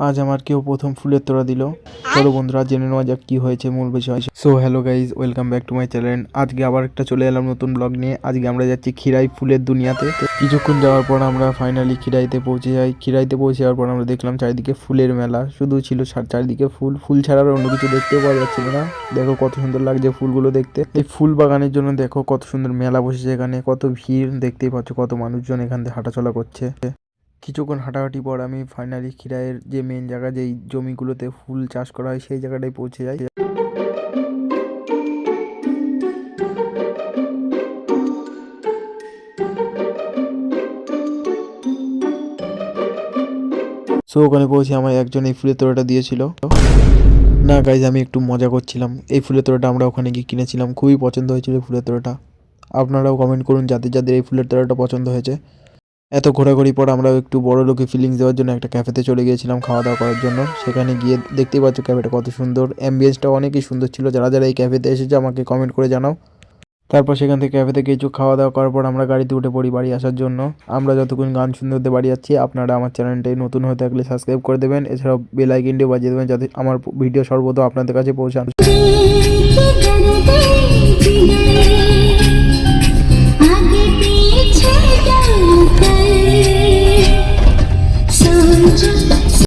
আজ আমার কেউ প্রথম ফুলের তোড়া দিল। চলো বন্ধুরা জেনে নেওয়া যাক কি হয়েছে মূল বিষয়। So hello guys, welcome back to my channel. আজকে আবার একটা চলে এলাম নতুন ব্লগ নিয়ে। আজকে আমরা যাচ্ছি খিরাই ফুলের দুনিয়াতে। কিছুক্ষণ যাওয়ার পর আমরা ফাইনালি খিরাইতে পৌঁছে যাই। খিরাইতে পৌঁছে যাওয়ার পর আমরা দেখলাম চারিদিকে ফুলের মেলা, শুধু ছিল চারিদিকে ফুল। ফুল ছাড়া আর অন্য কিছু দেখতেও পাওয়া যাচ্ছিল না। দেখো কত সুন্দর লাগছে ফুলগুলো দেখতে। এই ফুল বাগানের জন্য দেখো কত সুন্দর মেলা বসেছে এখানে, কত ভিড় দেখতেই পাচ্ছ, কত মানুষজন এখান থেকে হাঁটাচলা করছে। কিছুক্ষণ হাঁটাহাঁটি পর আমি ফাইনালি খিরাইয়ের যে মেন জায়গা, যেই জমিগুলোতে ফুল চাষ করা হয় সেই জায়গাটায় পৌঁছে যাই। সো ওখানে পৌঁছে আমায় একজন এই ফুলের তোড়াটা দিয়েছিল। না গাইজ, আমি একটু মজা করছিলাম। এই ফুলের তোড়াটা আমরা ওখানে গিয়ে কিনেছিলাম, খুবই পছন্দ হয়েছিল এই ফুলের তোড়াটা। আপনারাও কমেন্ট করুন যাদের যাদের এই ফুলের তোড়াটা পছন্দ হয়েছে। এত ঘোরাঘুরি পর আমরাও একটু বড় লোকে ফিলিংস দেওয়ার জন্য একটা ক্যাফেতে চলে গিয়েছিলাম খাওয়া দাওয়া করার জন্য। সেখানে গিয়ে দেখতেই পাচ্ছ ক্যাফেটা কত সুন্দর, অ্যাম্বিয়েন্সটা অনেকই সুন্দর ছিল। যারা যারা এই ক্যাফেতে এসেছে আমাকে কমেন্ট করে জানাও। তারপর সেখান থেকে ক্যাফেতে কিছু খাওয়া দাওয়া করার পর আমরা গাড়িতে উঠে পড়ি বাড়ি আসার জন্য। আমরা যতক্ষণ গান শুনতে বাড়ি যাচ্ছি, আপনারা আমার চ্যানেলটাই নতুন হয়ে থাকলে সাবস্ক্রাইব করে দেবেন, এছাড়াও বেল আইকনটিও বাজিয়ে দেবেন যাতে আমার ভিডিও সর্বদা আপনাদের কাছে পৌঁছান।